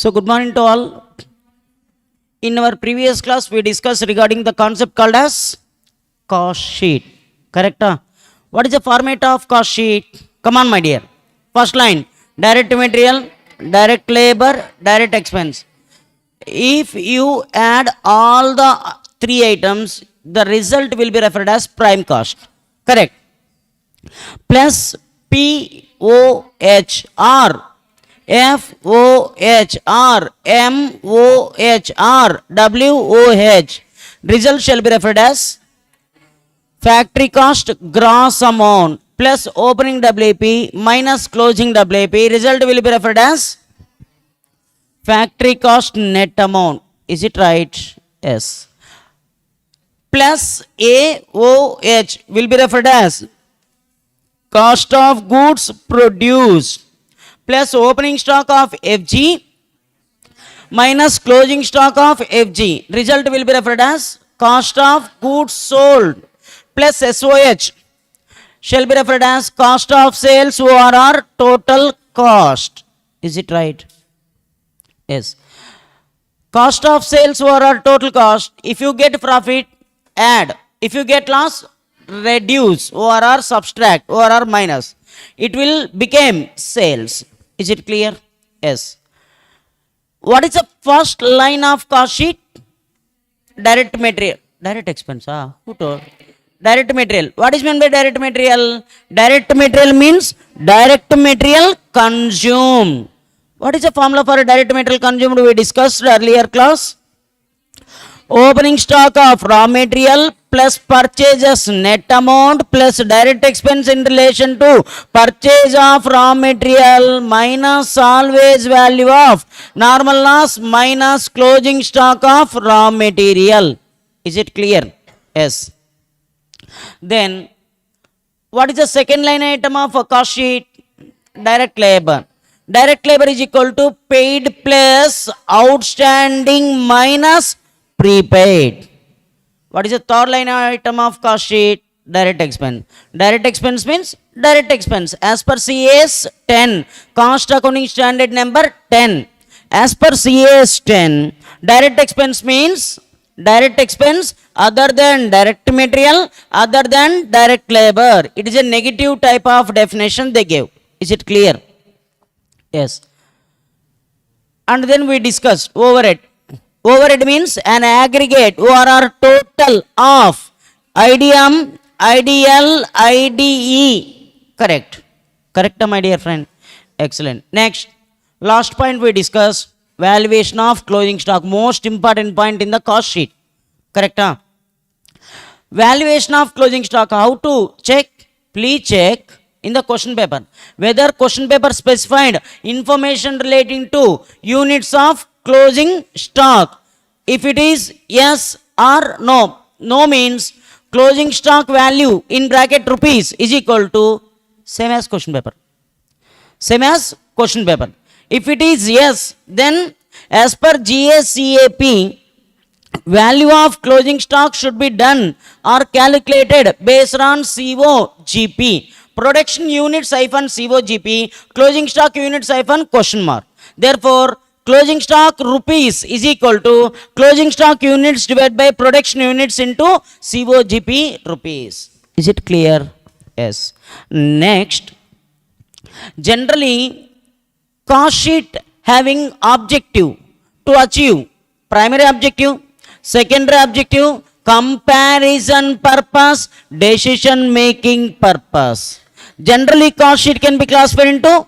So good morning to all. In our previous class, we discussed regarding the concept called as cost sheet. Correct? What is the format of cost sheet? Come on, my dear. First line, direct material, direct labor, direct expense. If you add all the three items, the result will be referred as prime cost. Correct? Plus POHR, FOHR, MOHR, WOH. Result shall be referred as factory cost gross amount plus opening WP minus closing WP. Result will be referred as factory cost net amount. Is it right? Yes. Plus AOH will be referred as cost of goods produced plus opening stock of FG minus closing stock of FG. Result will be referred as cost of goods sold plus SOH shall be referred as cost of sales ORR total cost. Is it right? Yes. Cost of sales ORR total cost. If you get profit, add. If you get loss, reduce. ORR subtract. ORR minus. It will become sales. Is it clear? Yes. What is the first line of cost sheet? Direct material. Direct expense. Who told? Direct material. What is meant by direct material? Direct material means direct material consumed. What is the formula for direct material consumed? We discussed earlier class. Opening stock of raw material plus purchases net amount plus direct expense in relation to purchase of raw material minus always value of normal loss minus closing stock of raw material. Is it clear? Yes. Then what is the second line item of a cost sheet? Direct labor. Direct labor is equal to paid plus outstanding minus prepaid. What is the third line item of cost sheet? Direct expense. Direct expense means direct expense. As per CAS 10, cost accounting standard number 10. As per CAS 10, direct expense means direct expense other than direct material, other than direct labor. It is a negative type of definition they gave. Is it clear? Yes. And then we discussed overhead. Overhead means an aggregate ORR total of IDM, IDL, IDE. Correct. Correct, my dear friend. Excellent. Next, last point we discussed, valuation of closing stock. Most important point in the cost sheet. Correct? Valuation of closing stock. How to check? Please check in the question paper whether question paper specified information relating to units of closing stock. If it is yes or no, no means closing stock value in bracket rupees is equal to same as question paper. Same as question paper. If it is yes, then as per GACAP, value of closing stock should be done or calculated based on COGP. Production units hyphen COGP, closing stock units hyphen question mark. Therefore, closing stock rupees is equal to closing stock units divided by production units into COGP rupees. Is it clear? Yes. Next, generally, cost sheet having objective to achieve primary objective, secondary objective, comparison purpose, decision making purpose. Generally, cost sheet can be classified into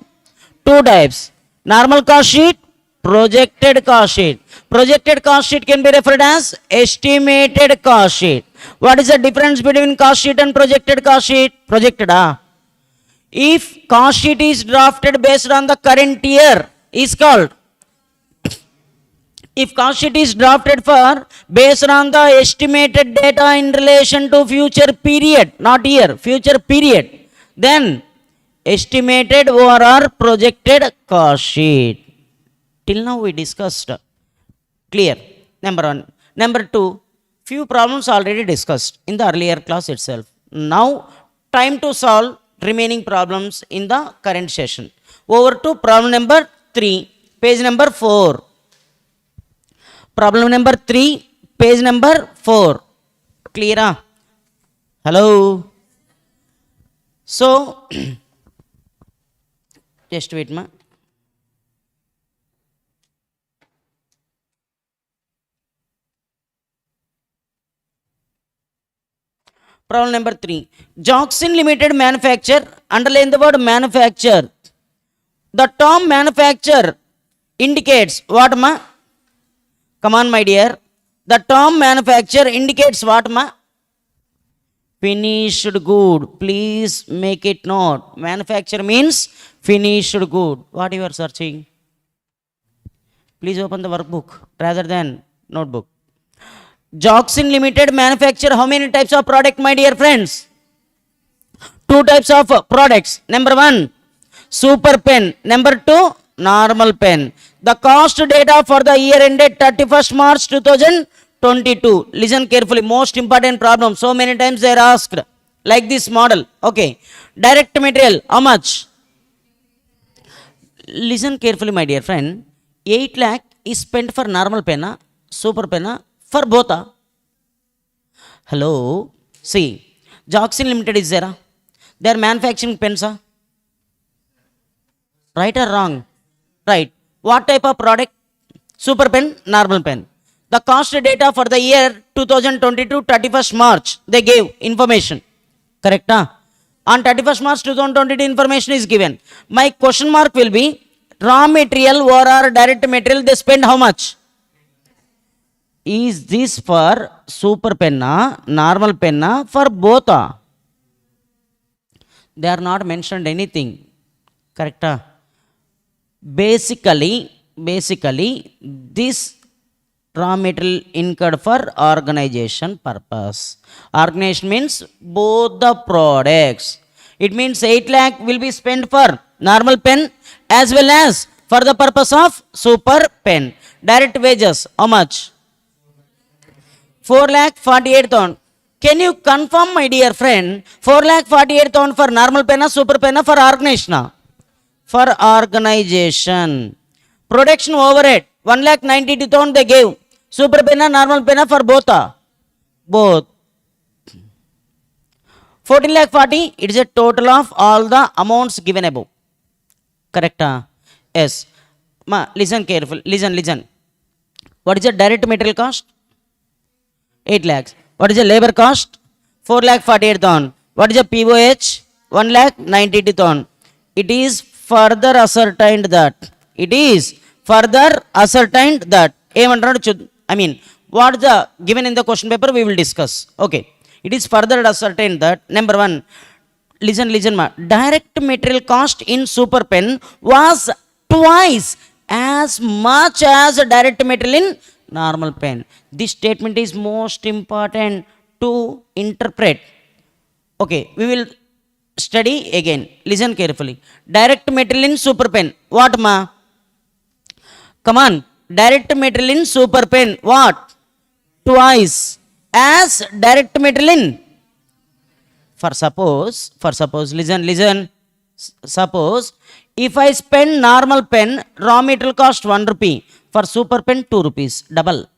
two types. Normal cost sheet, projected cost sheet. Projected cost sheet can be referred as estimated cost sheet. What is the difference between cost sheet and projected cost sheet? Projected. If cost sheet is drafted based on the current year is called. If cost sheet is drafted for based on the estimated data in relation to future period, not year, future period, then estimated ORR projected cost sheet. Till now we discussed. Clear? Number one. Number two, few problems already discussed in the earlier class itself. Now time to solve remaining problems in the current session. Over to problem number 3. page number 4. Problem number 3, page number 4. Clear? Hello? So, just wait, ma. Problem number 3. Joxin Limited manufacture, underline the word manufacture. The term manufacture indicates what, ma? Come on, my dear. The term manufacture indicates what, ma? Finished good. Please make it note. Manufacture means finished good. What you are searching? Please open the workbook rather than notebook. Joxin Limited manufacture how many types of product, my dear friends? 2 types of products. Number 1, super pen. Number 2, normal pen. The cost data for the year ended 31st March 2022. Listen carefully. Most important problem. So many times they are asked. Like this model. Okay. Direct material. How much? Listen carefully, my dear friend. 8 lakh is spent for normal pen, super pen, for both. Hello. See. Joxin Limited is there. They are manufacturing pens. Right or wrong? Right. What type of product? Super pen, normal pen. The cost data for the year 2022, 31st March, they gave information. Correct? On 31st March 2022, information is given. My question mark will be, raw material or direct material, they spend how much? Is this for super pen, normal pen, for both? They are not mentioned anything. Correct? Basically, this raw material incurred for organization purpose. Organization means both the products. It means 8 lakh will be spent for normal pen as well as for the purpose of super pen. Direct wages, how much? 4,48,000. Can you confirm, my dear friend, 4,48,000 for normal pen, super pen, for organization? For organization. Production overhead 1,92,000 they gave. Super pen, normal pen, for both. Both. 14,40,000, it is a total of all the amounts given above. Correct? Yes. Ma, listen carefully. Listen. What is the direct material cost? 8 lakhs. What is the labor cost? 4,48,000. What is the POH? 1,92,000. It is further ascertained that. I mean, what is the given in the question paper, we will discuss. Okay. It is further ascertained that, number 1, listen, ma. Direct material cost in super pen was twice as much as direct material in normal pen. This statement is most important to interpret. Okay, we will study again. Listen carefully. Direct material in super pen. What, ma? Come on. Direct material in super pen. What? Twice as direct material in. For suppose, listen. Suppose if I spend normal pen, raw material cost 1 rupee. For super pen, 2 rupees. Double.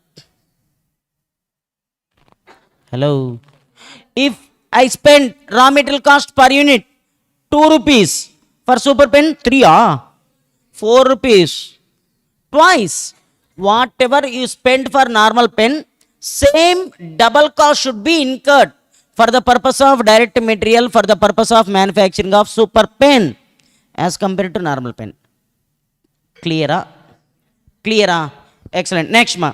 Hello. If I spend raw material cost per unit 2 rupees. For super pen, 3, 4 rupees. Twice. Whatever you spend for normal pen, same double cost should be incurred for the purpose of direct material, for the purpose of manufacturing of super pen as compared to normal pen. Clear? Excellent. Next, ma.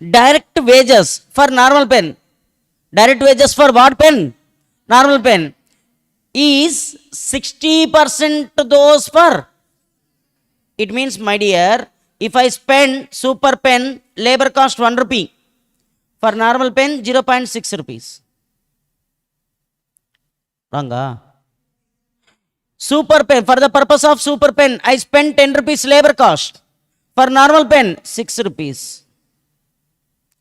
Direct wages for normal pen. Direct wages for what pen? Normal pen. Is 60% to those for. It means, my dear, if I spend super pen, labor cost 1 rupee. For normal pen, 0.6 rupees. Wrong? Super pen, for the purpose of super pen, I spend 10 rupees labor cost. For normal pen, 6 rupees.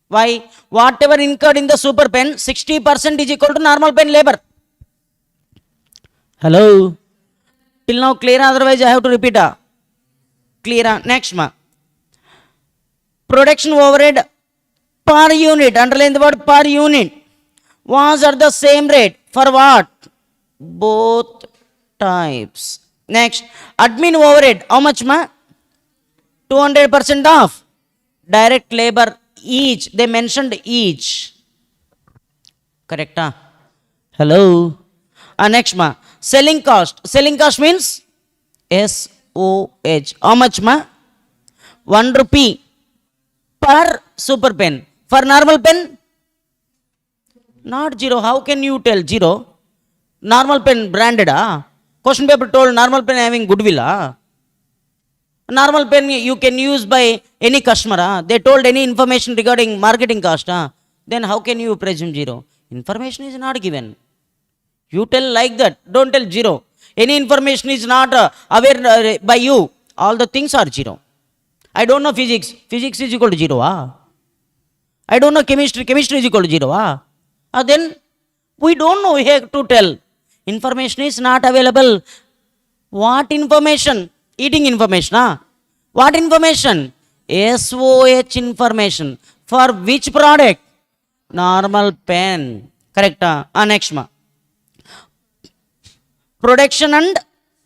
Why? Whatever incurred in the super pen, 60% is equal to normal pen labor. Hello? Till now clear, otherwise I have to repeat. Clear? Next ma. Production overhead per unit, underline the word per unit, was at the same rate for what? Both types. Next, admin overhead, how much ma? 200% of direct labor each, they mentioned each. Correct? Hello? Next ma, selling cost means SOH, how much ma? 1 rupee per super pen. For normal pen, not zero. How can you tell zero? Normal pen branded question paper told normal pen having goodwill normal pen you can use by any customer they told any information regarding marketing cost then how can you presume zero? Information is not given. You tell like that, don't tell zero. Any information is not aware by you, all the things are zero. I don't know physics is equal to zero I don't know chemistry is equal to zero then we don't know, we have to tell. Information is not available. What information? Eating information What information? SOH information. For which product? Normal pen. Correct? Next ma. Production and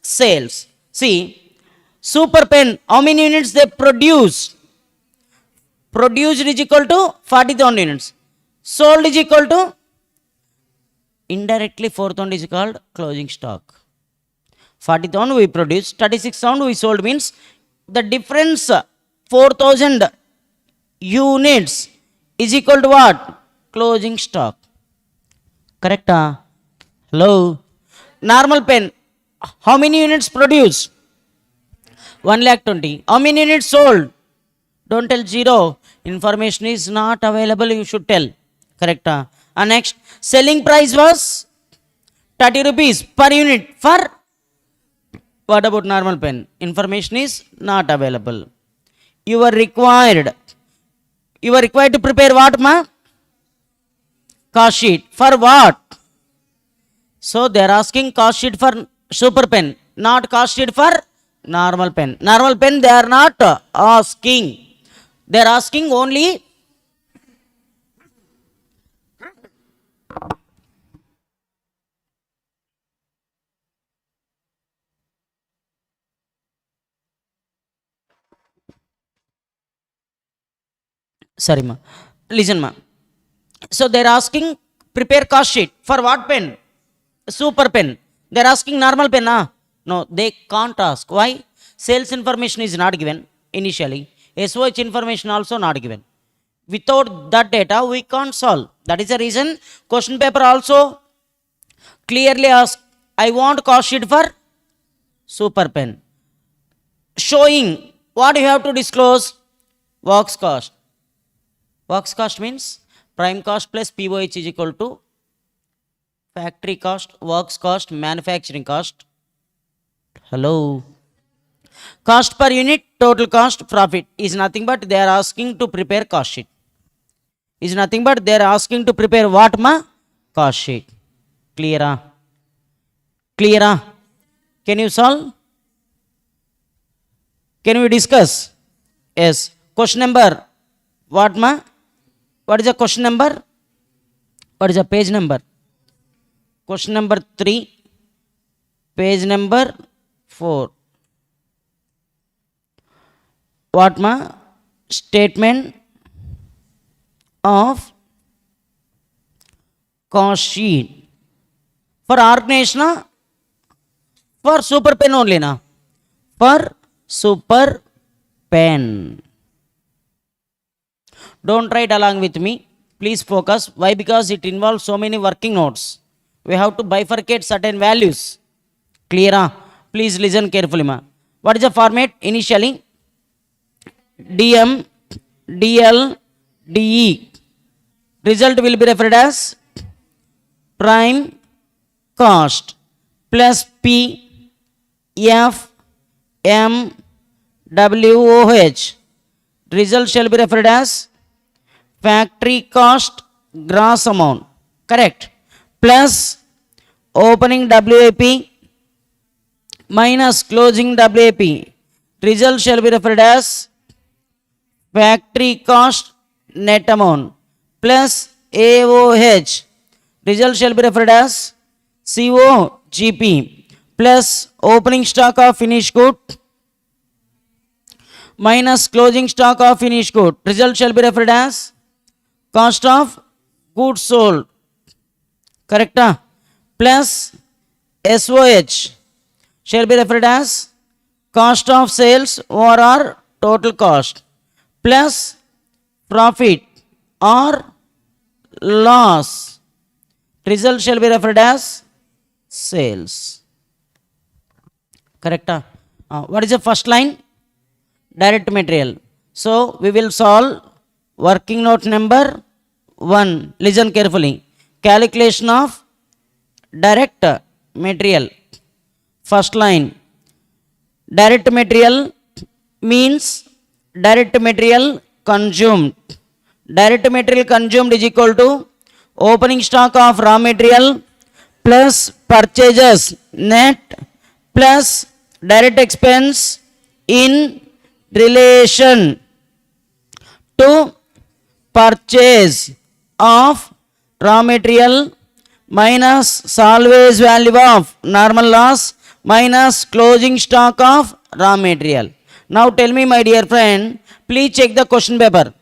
sales. See, super pen, how many units they produce? Produced is equal to 40,000 units. Sold is equal to, indirectly 4,000 is called closing stock. 40,000 we produced, 36,000 we sold, means the difference 4,000 units is equal to what? Closing stock. Correct? Hello? Normal pen, how many units produced? 1,20,000. How many units sold? Don't tell zero. Information is not available, you should tell. Correct? Next, selling price was 30 rupees per unit. For what about normal pen? Information is not available. You are required to prepare what ma? Cost sheet. For what? So they are asking cost sheet for super pen, not cost sheet for normal pen. Normal pen they are not asking. They are asking only sorry ma, listen ma. So they are asking prepare cost sheet for what pen? Super pen. They are asking normal pen no, they can't ask. Why? Sales information is not given initially. SOH information also not given. Without that data we can't solve. That is the reason question paper also clearly asks, I want cost sheet for super pen, showing what you have to disclose. Works cost. Works cost means prime cost plus POH is equal to factory cost, works cost, manufacturing cost. Hello? Cost per unit, total cost, profit is nothing but they are asking to prepare cost sheet. Is nothing but they are asking to prepare what ma? Cost sheet. Clear? Clear? Can you solve? Can we discuss? Yes. Question number what ma? What is the question number? What is the page number? Question number 3, page number 4. What ma? Statement of cost sheet for organization for super pen only na? For super pen. Don't write along with me, please focus. Why? Because it involves so many working notes. We have to bifurcate certain values. Clear? Please listen carefully ma. What is the format? Initially DM, DL, DE. Result will be referred as prime cost plus P, F, M, WOH. Result shall be referred as factory cost gross amount. Correct? Plus opening WAP minus closing WAP. Result shall be referred as factory cost net amount plus AOH. Result shall be referred as COGP plus opening stock of finished good minus closing stock of finished good. Result shall be referred as cost of goods sold. Correct? Plus SOH shall be referred as cost of sales or total cost plus profit or loss. Result shall be referred as sales. Correct? What is the first line? Direct material. So we will solve working note number 1. Listen carefully. Calculation of direct material. First line. Direct material means direct material consumed. Direct material consumed is equal to opening stock of raw material plus purchases net plus direct expense in relation to purchase of raw material minus salvage value of normal loss minus closing stock of raw material. Now tell me, my dear friend, please check the question paper.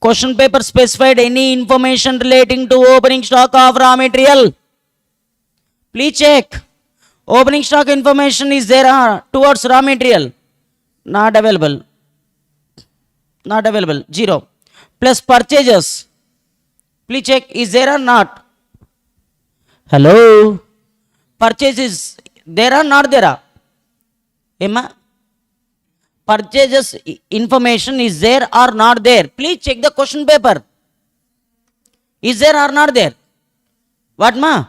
Question paper specified any information relating to opening stock of raw material? Please check. Opening stock information is there towards raw material? Not available. Not available. 0. Plus purchases. Please check. Is there or not? Hello? Purchases there or not there? Emma? Purchases information is there or not there? Please check the question paper. Is there or not there? What ma?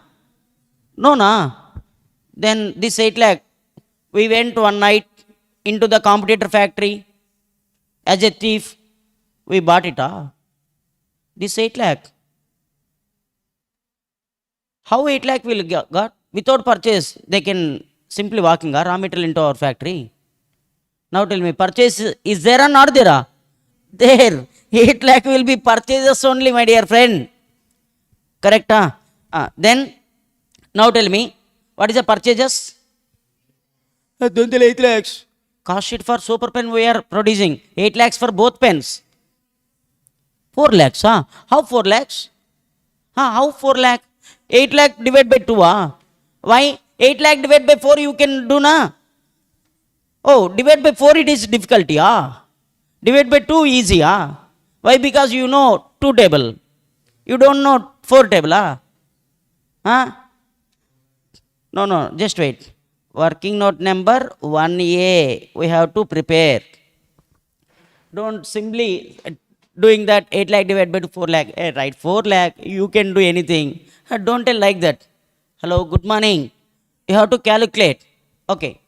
No na. Then this 8 lakh, we went one night into the competitor factory as a thief. We bought it. This 8 lakh. How 8 lakh will got? Without purchase, they can simply walking raw material into our factory. Now tell me, purchase is there or not there? There. 8 lakh will be purchases only, my dear friend. Correct? Then, now tell me, what is the purchases? Don't tell 8 lakhs. Cost sheet for super pen we are producing. 8 lakhs for both pens. 4 lakhs, How 4 lakhs? How 4 lakh? 8 lakh divided by 2, Why? 8 lakh divided by 4 you can do, na? Oh, divide by 4 it is difficulty, Divide by 2 easy, Why? Because you know 2 table. You don't know 4 table, No, just wait. Working note number 1A. We have to prepare. Don't simply doing that 8 lakh divided by 4 lakh. Hey, right, 4 lakh, you can do anything. Don't tell like that. Hello, good morning. You have to calculate. Okay.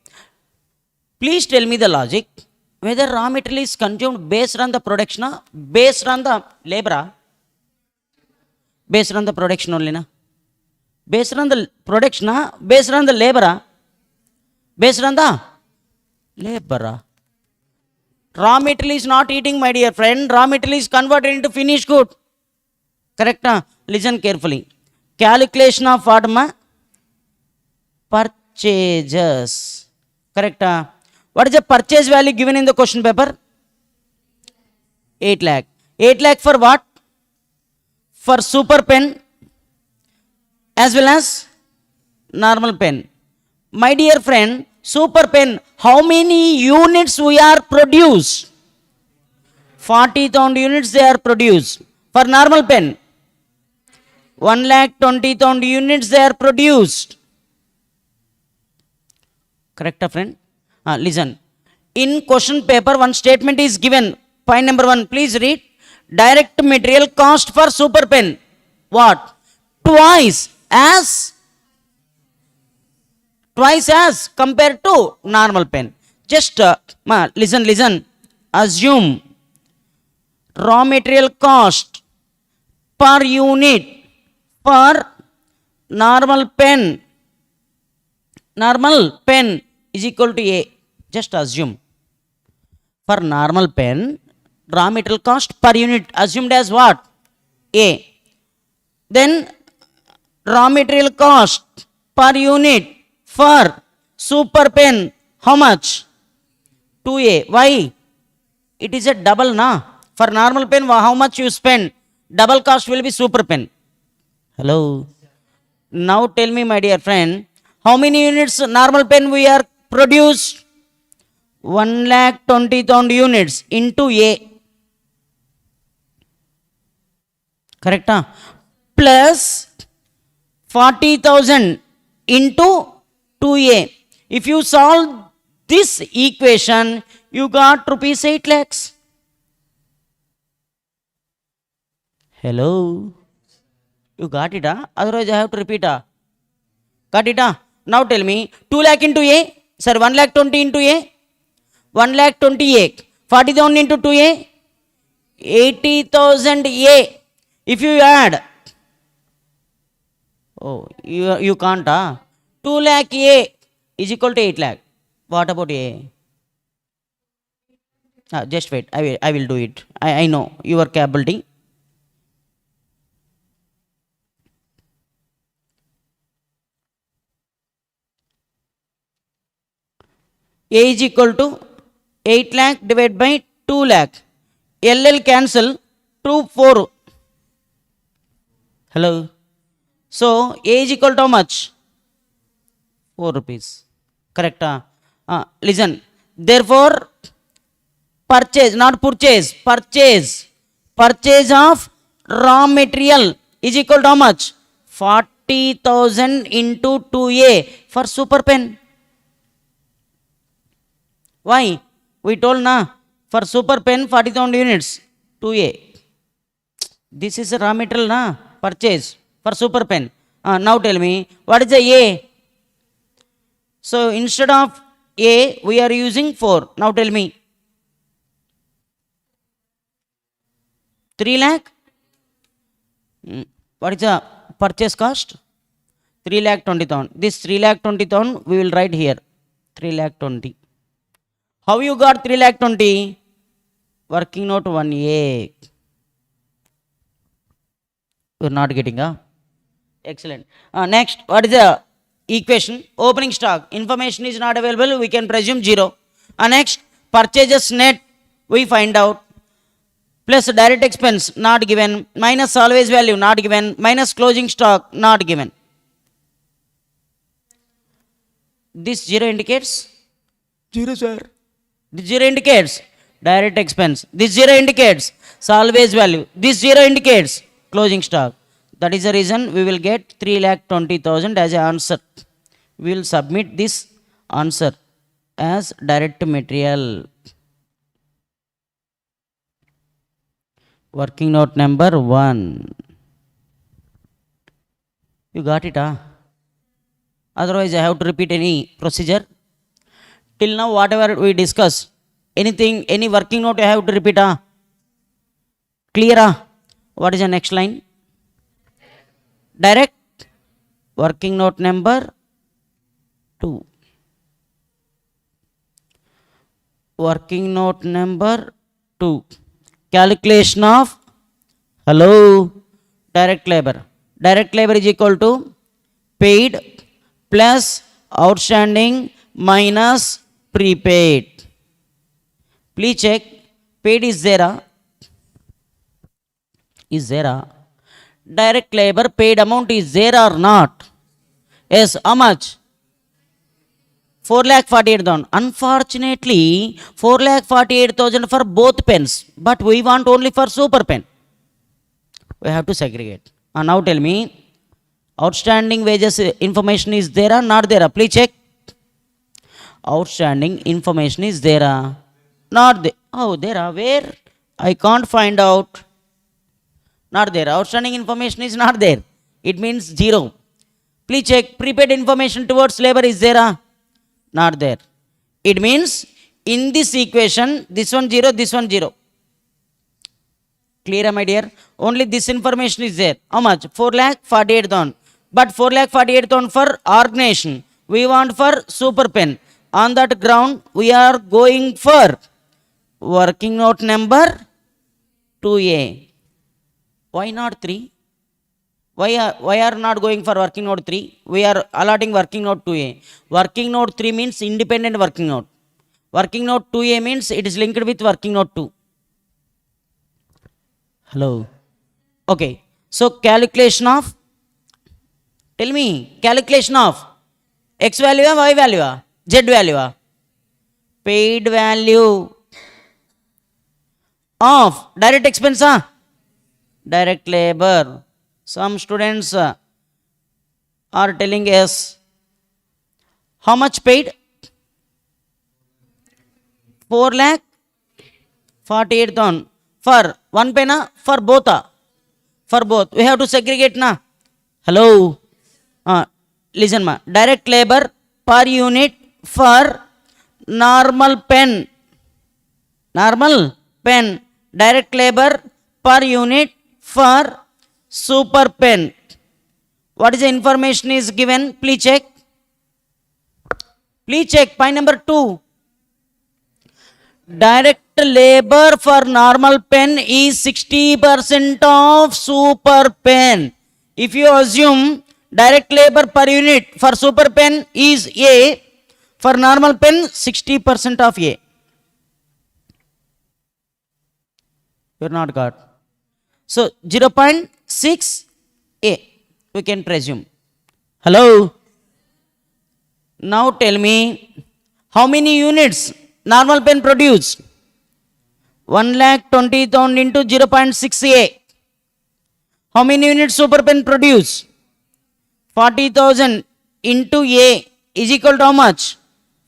Please tell me the logic. Whether raw material is consumed based on the production, based on the labor, based on the production only, na? Based on the production, based on the labor, based on the labor. Raw material is not eating, my dear friend. Raw material is converted into finished good. Correct? Listen carefully. Calculation of what? Purchases. Correct? What is the purchase value given in the question paper? 8 lakh. 8 lakh for what? For super pen as well as normal pen. My dear friend, super pen, how many units we are produced? 40,000 units they are produced. For normal pen, 1,20,000 units they are produced. Correct, friend? Listen. In question paper, one statement is given. Point number 1, please read. Direct material cost for super pen. What? Twice as compared to normal pen. Just listen. Assume raw material cost per unit for normal pen is equal to A. Just assume. For normal pen, raw material cost per unit assumed as what? A. Then raw material cost per unit for super pen, how much? 2A. Why? It is a double, na? For normal pen, how much you spend? Double cost will be super pen. Hello. Now tell me, my dear friend, how many units normal pen we are produced? 1,20,000 units into A. Correct? Plus 40,000 into 2A. If you solve this equation, you got rupees 8 lakhs. Hello. You got it? Otherwise I have to repeat. Got it? Now tell me, 2 lakh into A. Sir, 1,20,000 into A. 1,20,000 A. 40,000 into 2A. 80,000 A. If you add, oh, you can't. 2 lakh A is equal to 8 lakh. What about A? Just wait. I will do it. I know your capability. A is equal to 8 lakh divided by 2 lakh. LL cancel, 2 4. Hello. So A is equal to how much? 4 rupees. Correct? Listen. Therefore, purchase, not purchase, purchase of raw material is equal to how much? 40,000 into 2A for super pen. Why? We told na, for super pen 40,000 units, 2A. This is a raw material na, purchase for super pen. Now tell me, what is the A? So instead of A, we are using 4. Now tell me, 3 lakh? What is the purchase cost? 3,20,000. This 3,20,000 we will write here, 3,20,000. How you got 3,20,000? Working note 1A. You are not getting, excellent. Next, what is the equation? Opening stock, information is not available, we can presume 0. Next, purchases net, we find out. Plus direct expense, not given. Minus salvage value, not given. Minus closing stock, not given. This 0 indicates? 0, sir. This 0 indicates direct expense. This 0 indicates salvage value. This 0 indicates closing stock. That is the reason we will get 3,20,000 as an answer. We will submit this answer as direct material. Working note number 1. You got it, Otherwise I have to repeat any procedure. Till now whatever we discussed, anything, any working note I have to repeat, Clear? What is the next line? Direct. Working note number 2. Working note number 2. Calculation of, hello, direct labor. Direct labor is equal to paid plus outstanding minus prepaid. Please check, paid is there. Is there? Direct labor paid amount is there or not? Yes, how much? 4,48,000. Unfortunately, 4,48,000 for both pens, but we want only for super pen. We have to segregate. Now tell me, outstanding wages information is there or not there? Please check. Outstanding information is there? Not there. Oh, there. Where? I can't find out. Not there. Outstanding information is not there. It means 0. Please check. Prepaid information towards labor is there? Not there. It means in this equation, this one 0, this one 0. Clear, my dear? Only this information is there. How much? 4,48,000. But 4,48,000 for organization. We want for super pen. On that ground, we are going for working note number 2A. Why not 3? Why are not going for working note 3? We are allotting working note 2A. Working note 3 means independent working note. Working note 2A means it is linked with working note 2. Hello. Okay. So calculation of, tell me, calculation of X value or Y value or Z value? Paid value of direct expense, direct labor. Some students are telling us how much paid? 4,48,000 for one penna, for both. For both we have to segregate na. Hello. Listen ma. Direct labor per unit for normal pen. Normal pen. Direct labor per unit for super pen. What is the information is given? Please check. Please check. Point number 2. Direct labor for normal pen is 60% of super pen. If you assume direct labor per unit for super pen is A, for normal pen 60% of A. You are not got. So 0.6 A we can presume. Hello. Now tell me how many units normal pen produce? 1,20,000 into 0.6 A. How many units super pen produce? 40,000 into A is equal to how much?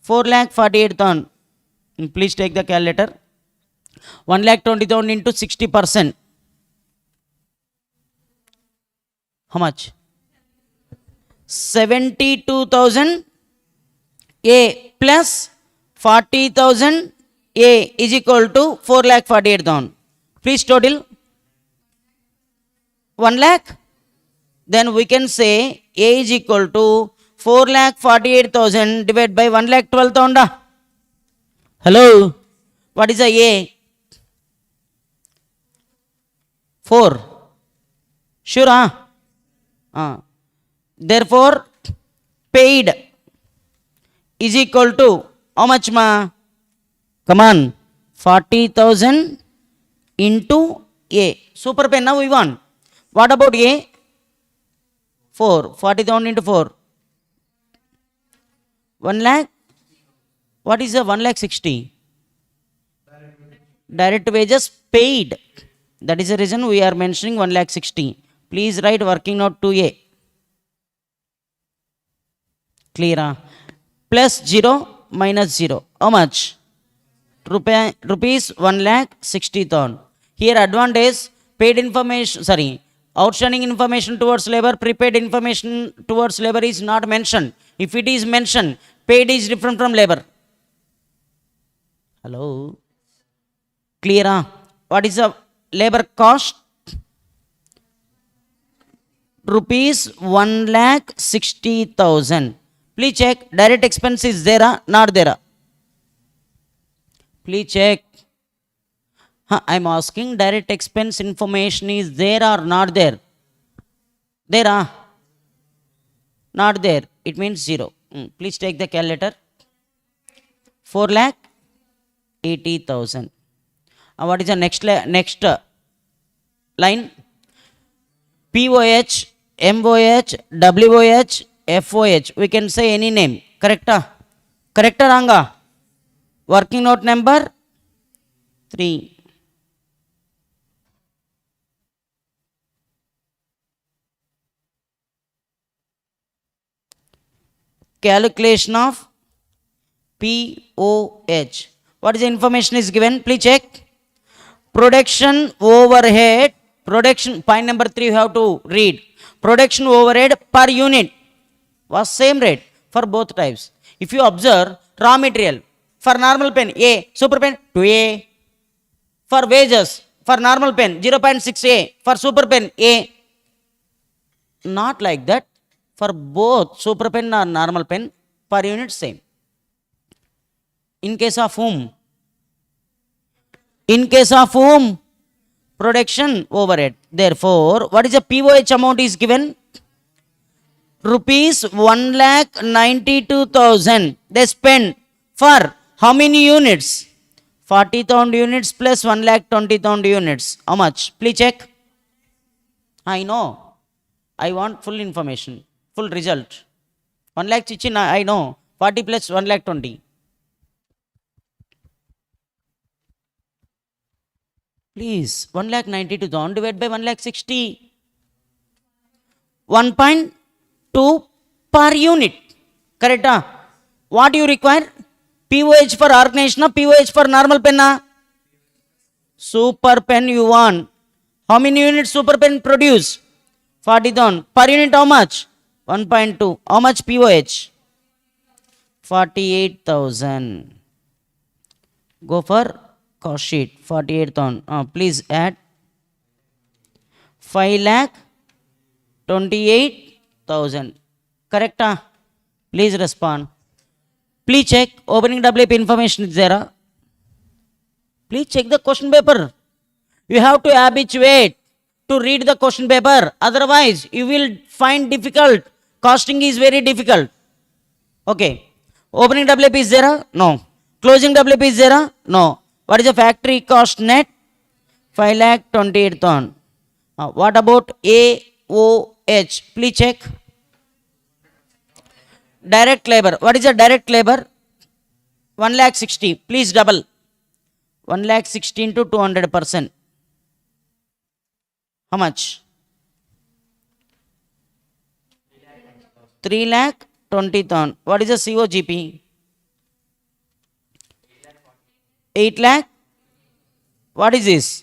4,48,000. Please take the calculator. 1,20,000 into 60%. How much? 72,000 A plus 40,000 A is equal to 4,48,000. Please total 1 lakh. Then we can say A is equal to 4,48,000 divided by 1,12,000. Hello. What is the A? 4. Sure? Therefore, paid is equal to how much ma? Come on. 40,000 into A. Super pen now we want. What about A? 4. 40,000 into 4. 1 lakh. What is the 1,60,000? Direct wages paid. That is the reason we are mentioning 1,60,000. Please write working note 2A. Clear? Plus 0 minus 0. How much? Rupees 1,60,000. Here advantage paid information, outstanding information towards labor, prepaid information towards labor is not mentioned. If it is mentioned, paid is different from labor. Hello? Clear? What is the labor cost? Rupees 1,60,000. Please check. Direct expense is there, not there? Please check. I am asking direct expense information is there or not there? There? Not there. It means 0. Please take the calculator. 4,80,000. What is the next line? POH, MOH, WOH, FOH. We can say any name. Correct? Correct or wrong? Working note number 3. Calculation of POH. What is the information is given? Please check. Production overhead. Production, point number 3 you have to read. Production overhead per unit was same rate for both types. If you observe, raw material for normal pen A, super pen 2A. For wages, for normal pen 0.6A, for super pen A. Not like that. For both super pen or normal pen, per unit same. In case of whom? In case of whom? Production overhead. Therefore, what is the POH amount is given? Rupees 1,92,000. They spend for how many units? 40,000 units plus 1,20,000 units. How much? Please check. I know. I want full information, full result. 1 lakh chichin, I know. 40 plus 1,20,000. Please, 1,92,000 divided by 1,60,000. 1.2 per unit. Correct? What you require? POH for organization, POH for normal pen? Super pen you want. How many units super pen produce? 40,000. Per unit how much? 1.2. How much POH? 48,000. Go for cost sheet. 48,000. Please add 5,28,000. Correct? Please respond. Please check. Opening WP information is there. Please check the question paper. You have to habituate to read the question paper. Otherwise, you will find difficult. Costing is very difficult. Okay. Opening WP is there? No. Closing WP is there? No. What is the factory cost net? 5,28,000. What about AOH? Please check. Direct labor. What is the direct labor? 1,60,000. Please double. 1,60,000 into 200%. How much? 3,20,000. What is the COGP? 8 lakh. What is this?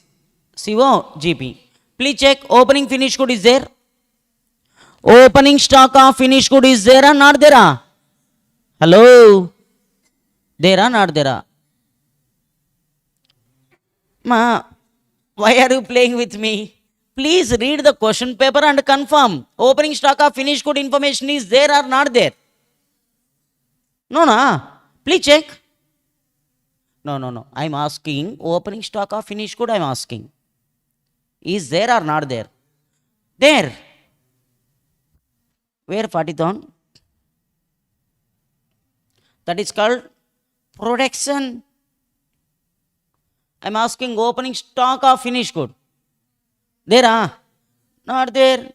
COGP. Please check. Opening finished good is there? Opening stock of finished good is there or not there? Hello? There or not there? Ma, why are you playing with me? Please read the question paper and confirm. Opening stock of finished good information is there or not there? No. Please check. No. I am asking opening stock of finished good. I am asking. Is there or not there? There. Where 40,000? That is called production. I am asking opening stock of finished good. There? Not there.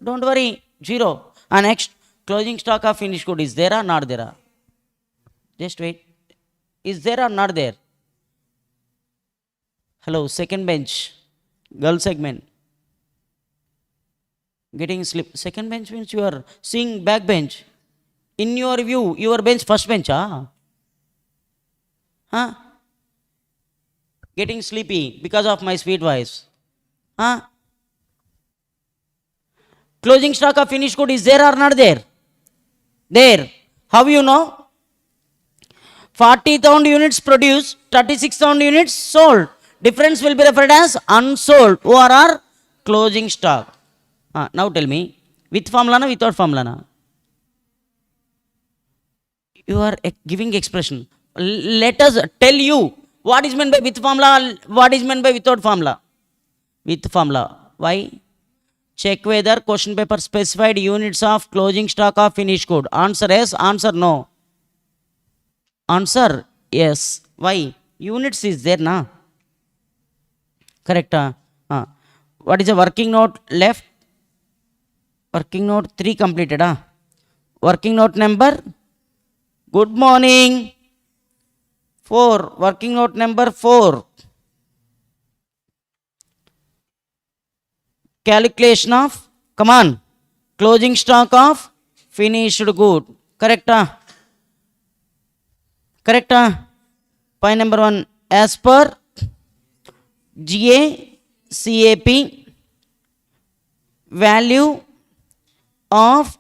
Don't worry. 0. And next, closing stock of finished good is there or not there? Just wait. Is there or not there? Hello, second bench. Girl segment. Getting slip. Second bench means you are seeing back bench. In your view, your bench first bench. Getting sleepy because of my sweet voice. Closing stock of finished good is there or not there? There. How you know? 40,000 units produced, 36,000 units sold. Difference will be referred as unsold, ORR closing stock. Now tell me, with formula, without formula? You are giving expression. Let us tell you what is meant by with formula, what is meant by without formula. With formula. Why? Check whether question paper specified units of closing stock of finished good. Answer yes, answer no. Answer yes. Why? Units is there, na? Correct. What is the working note left? Working note 3 completed. Working note number? Good morning. 4. Working note number 4. Calculation of, come on, closing stock of finished good. Correct? Correct? Point number 1. As per GACAP, value of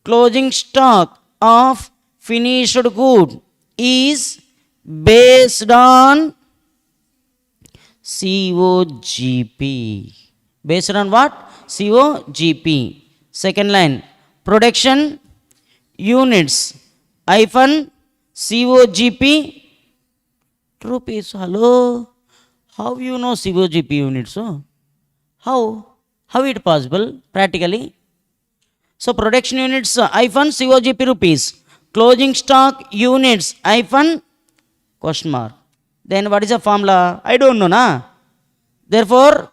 closing stock of finished good is based on COGP. Based on what? COGP. Second line, production units hyphen COGP rupees. Hello? How you know COGP units? Oh? How? How it possible practically? So production units hyphen COGP rupees. Closing stock units hyphen question mark. Then what is the formula? I don't know, na. Therefore,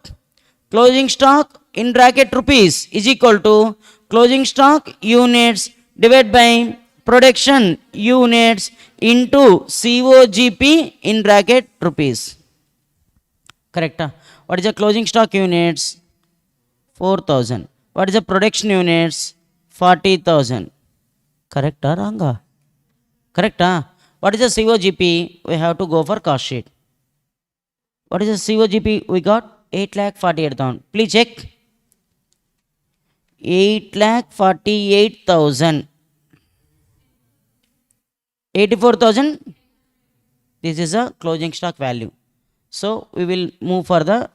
closing stock in bracket rupees is equal to closing stock units divided by production units into COGP in bracket rupees. Correct? What is the closing stock units? 4,000. What is the production units? 40,000. Correct or wrong? Correct? What is the COGP? We have to go for cost sheet. What is the COGP we got? 8,48,000. Please check. 8,48,000. 84,000. This is a closing stock value. So we will move for the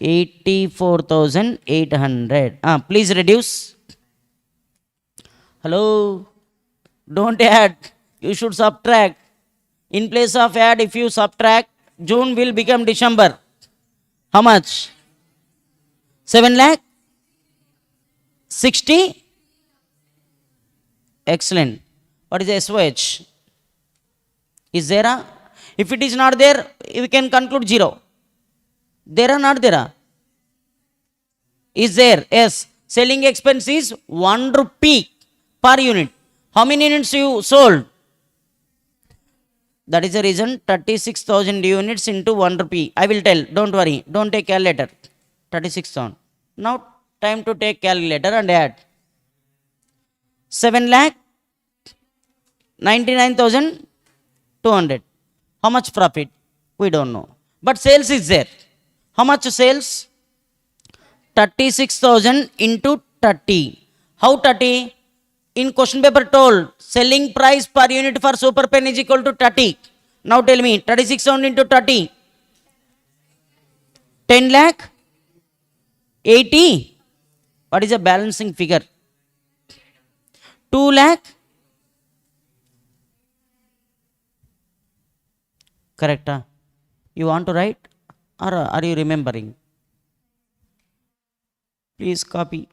84,800. Please reduce. Hello. Don't add. You should subtract. In place of add, if you subtract, June will become December. How much? 7 lakh? 60? Excellent. What is SOH? Is there a? If it is not there, we can conclude 0. There or not there? Is there? Yes. Selling expense is 1 rupee per unit. How many units you sold? That is the reason 36,000 units into 1 rupee. I will tell. Don't worry. Don't take calculator. 36,000. Now time to take calculator and add. 7 lakh 99,200. How much profit? We don't know. But sales is there. How much sales? 36,000 into 30. How 30? In question paper told selling price per unit for super pen is equal to 30. Now tell me 36,000 into 30. 10 lakh 80. What is the balancing figure? 2 lakh. Correct? You want to write or are you remembering? Please copy.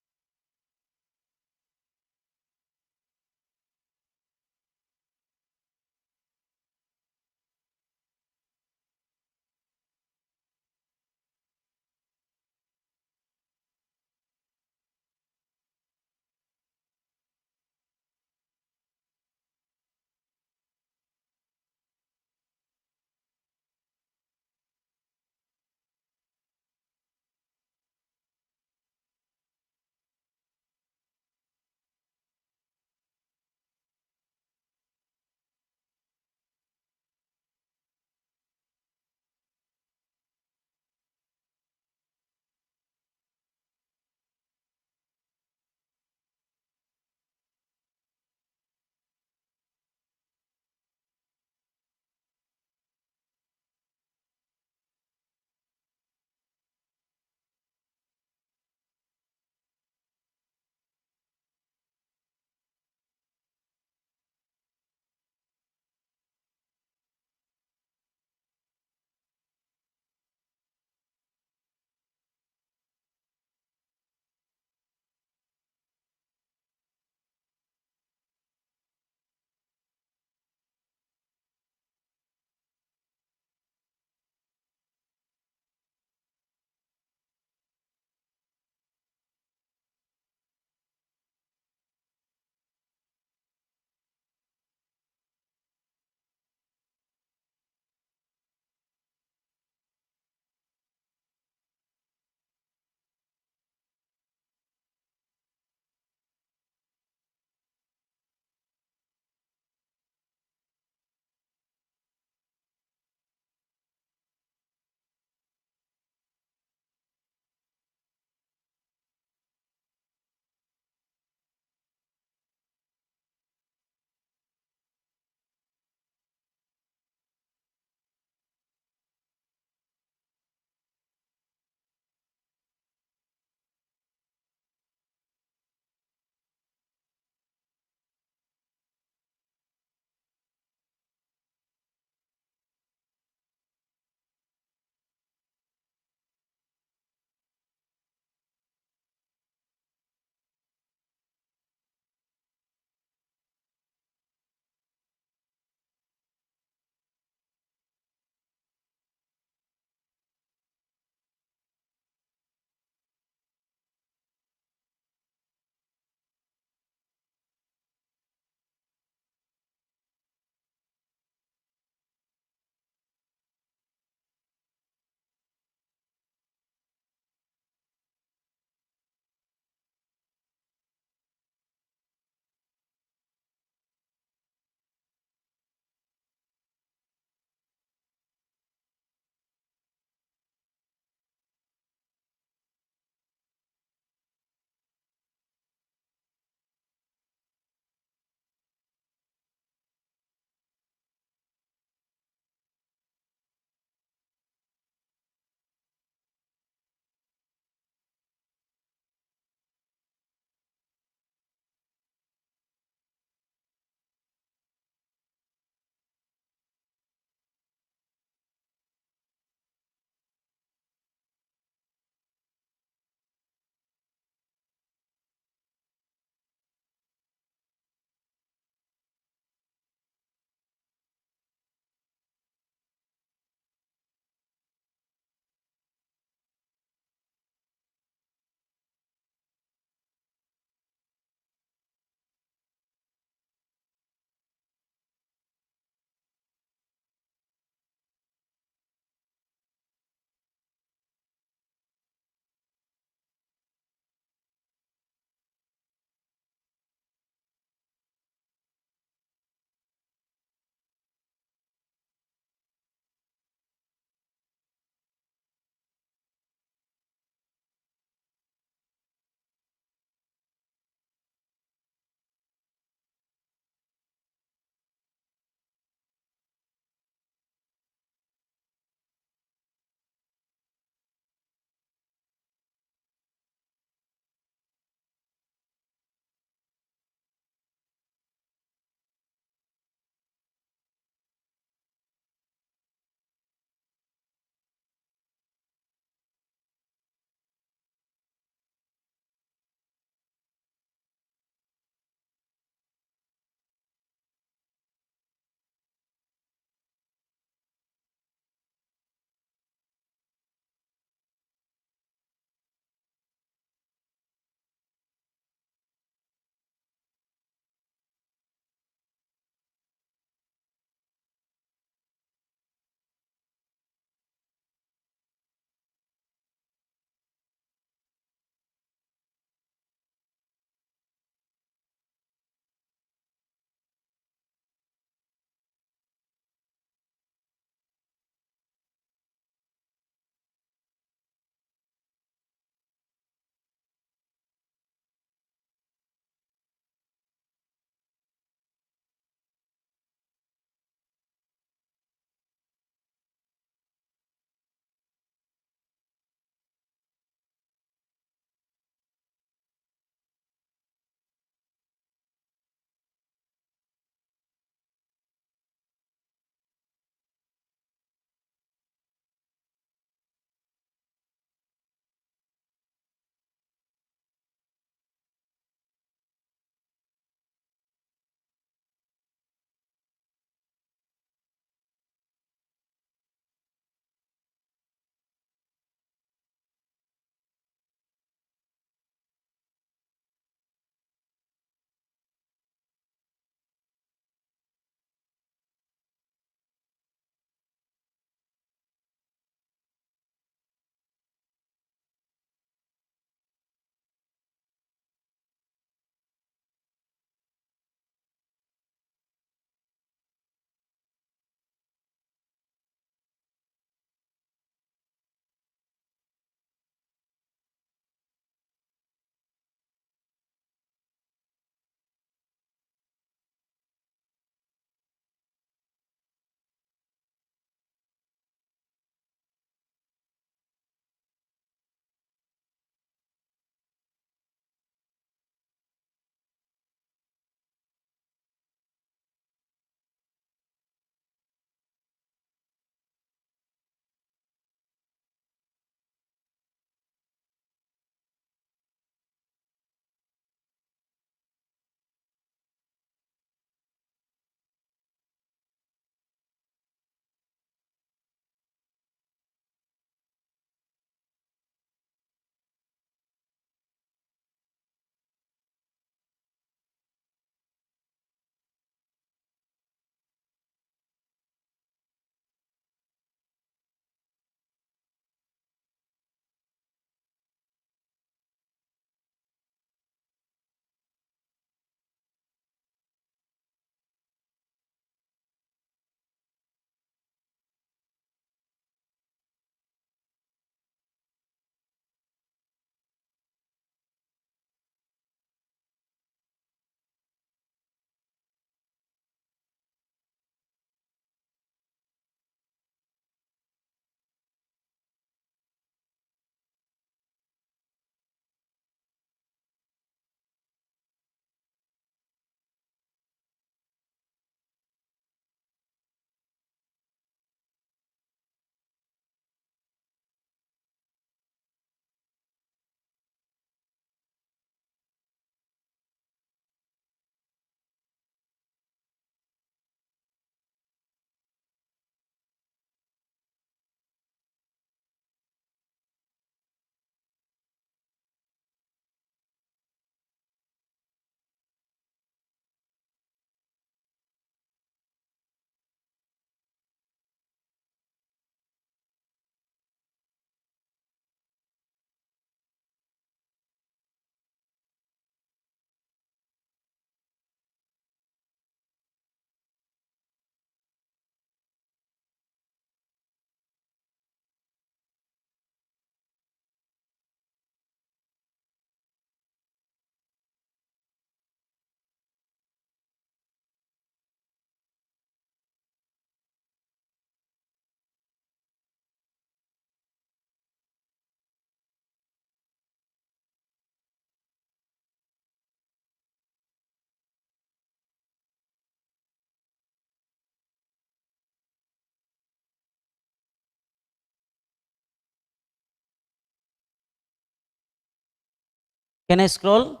Can I scroll?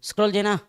Scroll Jena.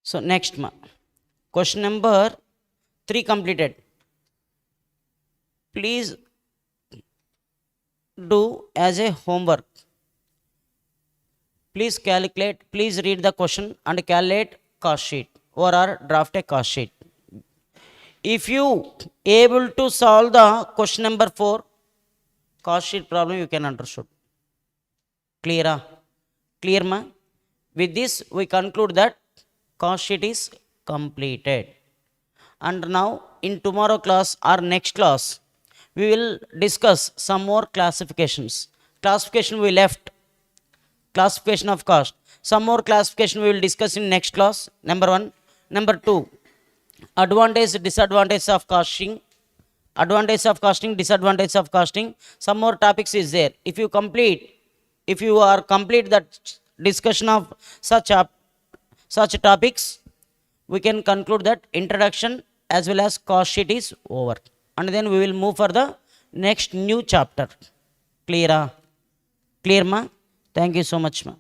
So next question number 3 completed. Please do as a homework. Please read the question and calculate cost sheet or draft a cost sheet. If you able to solve the question number 4 cost sheet problem, you can understood. Clear? Clear ma? With this we conclude that cost sheet is completed. And now in tomorrow class or next class, we will discuss some more classifications. Classification we left. Classification of cost. Some more classification we will discuss in next class. Number 1. Number 2. Advantage, disadvantage of costing. Advantage of costing, disadvantage of costing. Some more topics is there. If you are complete that discussion of such topics, we can conclude that introduction as well as cost sheet is over. And then we will move for the next new chapter. Clear? Clear ma? Thank you so much ma.